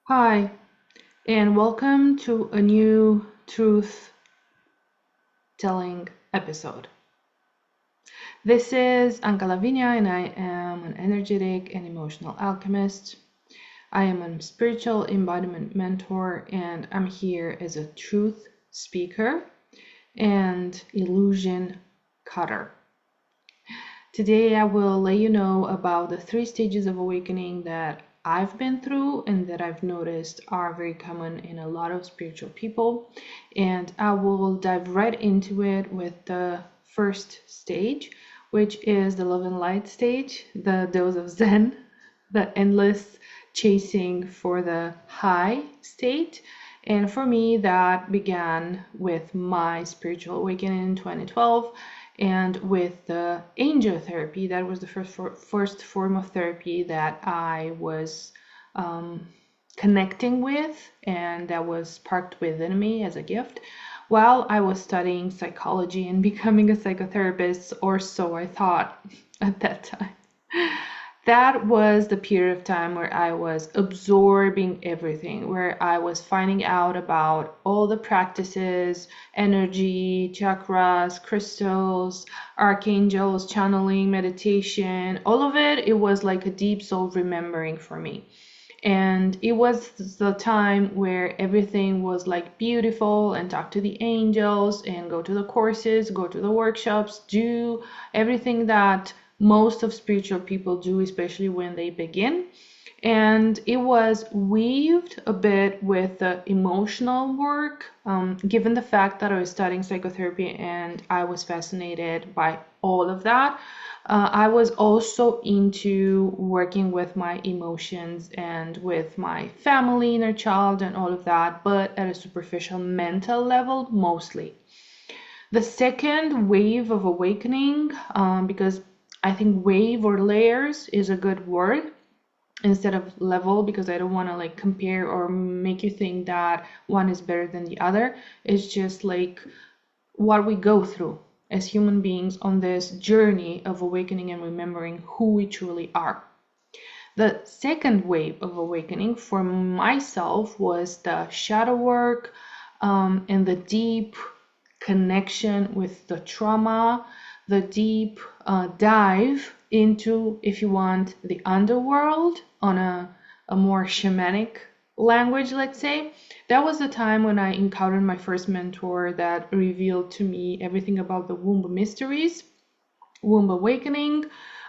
Hi, and welcome to a new truth telling episode. This is Anka Lavinia, and I am an energetic and emotional alchemist. I am a spiritual embodiment mentor, and I'm here as a truth speaker and illusion cutter. Today, I will let you know about the 3 stages of awakening that I've been through and that I've noticed are very common in a lot of spiritual people. And I will dive right into it with the first stage, which is the love and light stage, the dose of Zen, the endless chasing for the high state. And for me, that began with my spiritual awakening in 2012 and with the angel therapy. That was the first form of therapy that I was connecting with, and that was sparked within me as a gift while I was studying psychology and becoming a psychotherapist, or so I thought at that time. That was the period of time where I was absorbing everything, where I was finding out about all the practices, energy, chakras, crystals, archangels, channeling, meditation, all of it. It was like a deep soul remembering for me. And it was the time where everything was like beautiful, and talk to the angels and go to the courses, go to the workshops, do everything that most of spiritual people do, especially when they begin. And it was weaved a bit with the emotional work, given the fact that I was studying psychotherapy and I was fascinated by all of that. I was also into working with my emotions and with my family, inner child, and all of that, but at a superficial mental level mostly. The second wave of awakening, because I think wave or layers is a good word instead of level, because I don't want to like compare or make you think that one is better than the other. It's just like what we go through as human beings on this journey of awakening and remembering who we truly are. The second wave of awakening for myself was the shadow work, and the deep connection with the trauma, the deep dive into, if you want, the underworld on a more shamanic language, let's say. That was the time when I encountered my first mentor that revealed to me everything about the womb mysteries, womb awakening,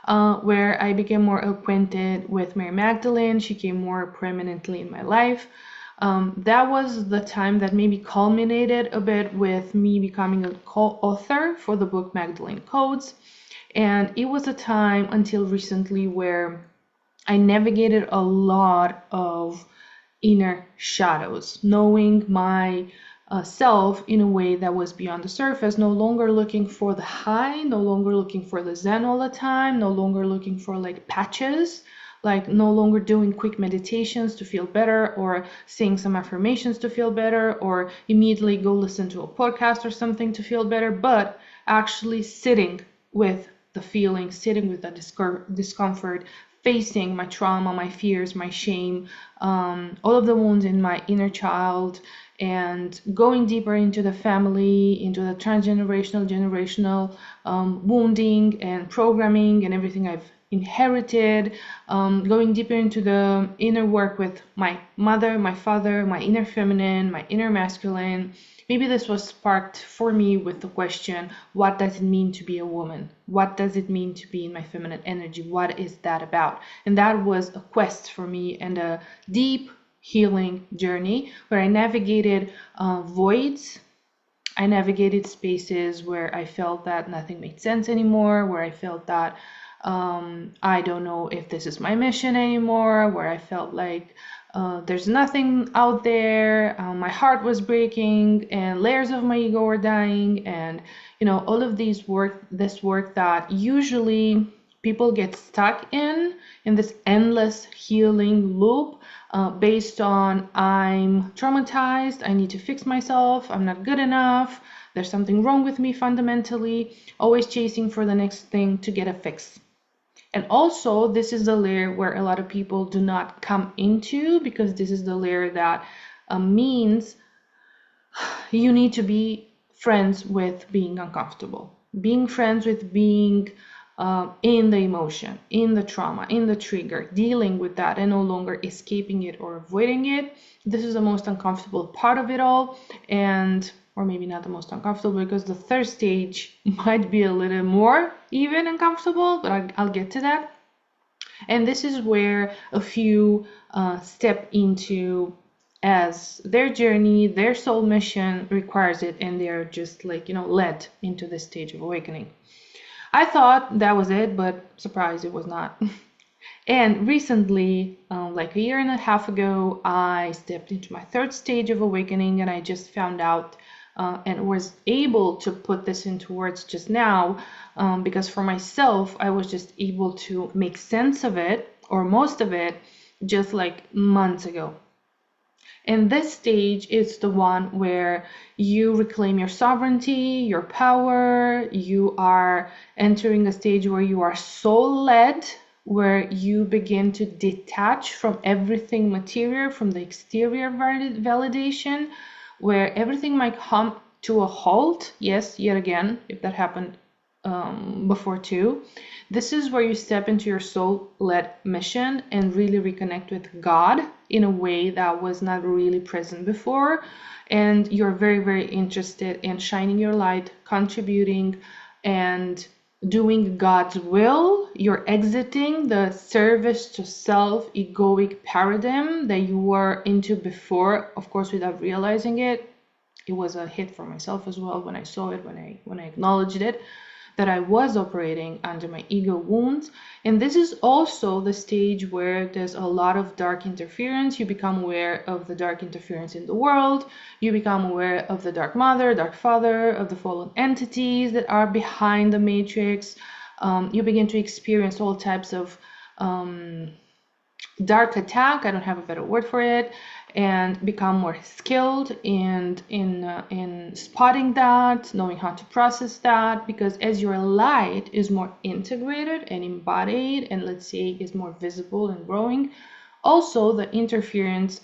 where I became more acquainted with Mary Magdalene. She came more prominently in my life. That was the time that maybe culminated a bit with me becoming a co-author for the book Magdalene Codes. And it was a time until recently where I navigated a lot of inner shadows, knowing my self in a way that was beyond the surface, no longer looking for the high, no longer looking for the zen all the time, no longer looking for like patches, like no longer doing quick meditations to feel better or saying some affirmations to feel better or immediately go listen to a podcast or something to feel better, but actually sitting with the feeling, sitting with the discomfort, facing my trauma, my fears, my shame, all of the wounds in my inner child, and going deeper into the family, into the transgenerational, generational wounding and programming and everything I've inherited, going deeper into the inner work with my mother, my father, my inner feminine, my inner masculine. Maybe this was sparked for me with the question, what does it mean to be a woman? What does it mean to be in my feminine energy? What is that about? And that was a quest for me and a deep healing journey where I navigated voids. I navigated spaces where I felt that nothing made sense anymore, where I felt that I don't know if this is my mission anymore, where I felt like there's nothing out there, my heart was breaking, and layers of my ego were dying, and all of this work that usually people get stuck in this endless healing loop, based on I'm traumatized, I need to fix myself, I'm not good enough, there's something wrong with me fundamentally, always chasing for the next thing to get a fix. And also, this is the layer where a lot of people do not come into, because this is the layer that means you need to be friends with being uncomfortable, being friends with being in the emotion, in the trauma, in the trigger, dealing with that and no longer escaping it or avoiding it. This is the most uncomfortable part of it all, and or maybe not the most uncomfortable, because the third stage might be a little more even uncomfortable, but I'll get to that. And this is where a few step into as their journey, their soul mission requires it, and they're just like, led into this stage of awakening. I thought that was it, but surprise, it was not. And recently, like a year and a half ago, I stepped into my third stage of awakening, and I just found out and was able to put this into words just now, because for myself, I was just able to make sense of it, or most of it, just like months ago. And this stage is the one where you reclaim your sovereignty, your power. You are entering a stage where you are soul-led, where you begin to detach from everything material, from the exterior validation, where everything might come to a halt. Yes, yet again, if that happened before too. This is where you step into your soul-led mission and really reconnect with God in a way that was not really present before. And you're very, very interested in shining your light, contributing, and doing God's will. You're exiting the service to self egoic paradigm that you were into before, of course, without realizing it. It was a hit for myself as well when I saw it, when I acknowledged it, that I was operating under my ego wounds. And this is also the stage where there's a lot of dark interference. You become aware of the dark interference in the world. You become aware of the dark mother, dark father, of the fallen entities that are behind the matrix. You begin to experience all types of dark attack, I don't have a better word for it, and become more skilled in spotting that, knowing how to process that, because as your light is more integrated and embodied, and let's say is more visible and growing, also the interference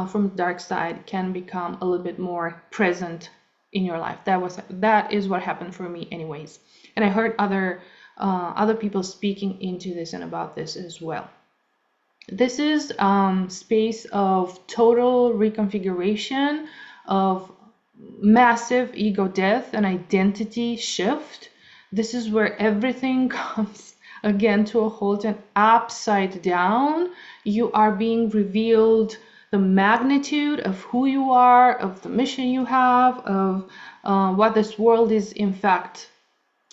from the dark side can become a little bit more present in your life. That is what happened for me anyways, and I heard other people speaking into this and about this as well. This is space of total reconfiguration, of massive ego death and identity shift. This is where everything comes again to a halt and upside down. You are being revealed the magnitude of who you are, of the mission you have, of what this world is in fact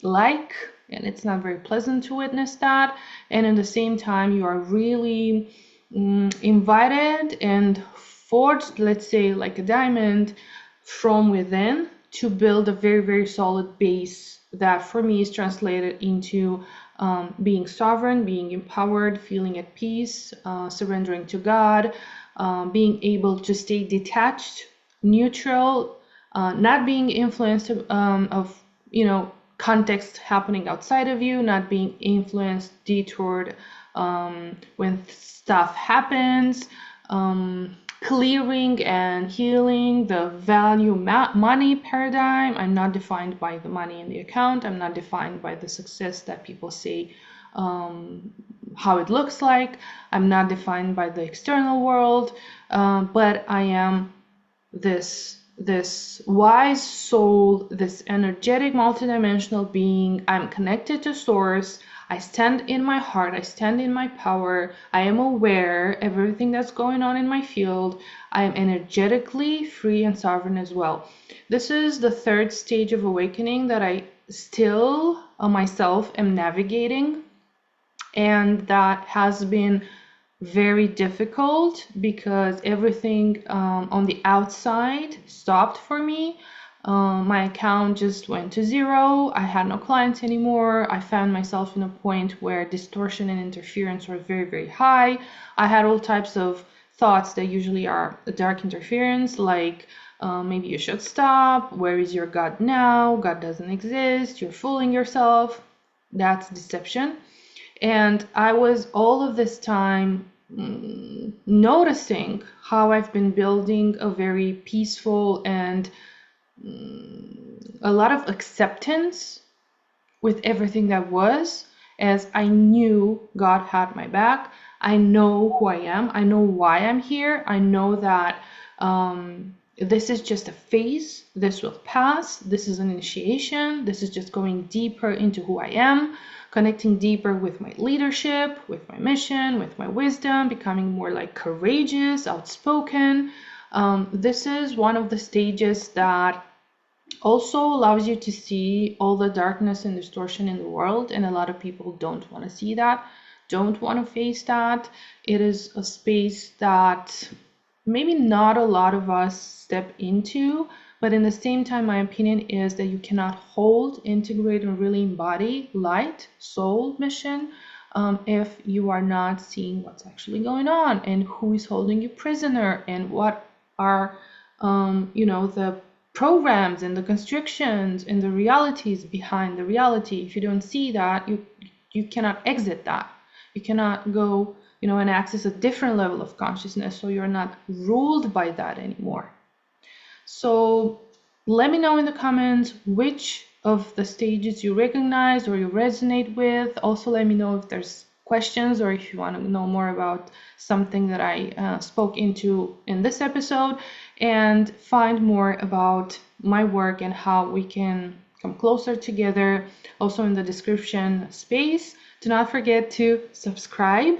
like. And it's not very pleasant to witness that. And at the same time, you are really invited and forged, let's say like a diamond, from within to build a very, very solid base that for me is translated into being sovereign, being empowered, feeling at peace, surrendering to God, being able to stay detached, neutral, not being influenced of, context happening outside of you, not being influenced, detoured when stuff happens, clearing and healing the value money paradigm. I'm not defined by the money in the account. I'm not defined by the success that people say how it looks like. I'm not defined by the external world, but I am this wise soul, this energetic multidimensional being. I'm connected to source. I stand in my heart. I stand in my power. I am aware of everything that's going on in my field. I am energetically free and sovereign as well. This is the third stage of awakening that I still myself am navigating, and that has been very difficult because everything on the outside stopped for me. My account just went to zero. I had no clients anymore. I found myself in a point where distortion and interference were very, very high. I had all types of thoughts that usually are dark interference, like maybe you should stop. Where is your God now? God doesn't exist. You're fooling yourself. That's deception. And I was all of this time noticing how I've been building a very peaceful and a lot of acceptance with everything that was, as I knew God had my back. I know who I am. I know why I'm here. I know that this is just a phase. This will pass. This is an initiation. This is just going deeper into who I am, connecting deeper with my leadership, with my mission, with my wisdom, becoming more like courageous, outspoken. This is one of the stages that also allows you to see all the darkness and distortion in the world, and a lot of people don't want to see that, don't want to face that. It is a space that maybe not a lot of us step into, but in the same time, my opinion is that you cannot hold, integrate, and really embody light, soul, mission if you are not seeing what's actually going on and who is holding you prisoner and what are the programs and the constrictions and the realities behind the reality. If you don't see that, you cannot exit that. You cannot go, and access a different level of consciousness, so you're not ruled by that anymore. So let me know in the comments which of the stages you recognize or you resonate with. Also, let me know if there's questions or if you want to know more about something that I spoke into in this episode, and find more about my work and how we can come closer together also in the description space. Do not forget to subscribe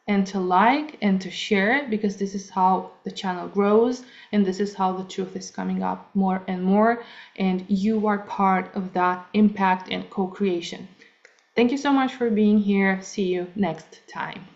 and to like and to share, because this is how the channel grows and this is how the truth is coming up more and more, and you are part of that impact and co-creation. Thank you so much for being here. See you next time.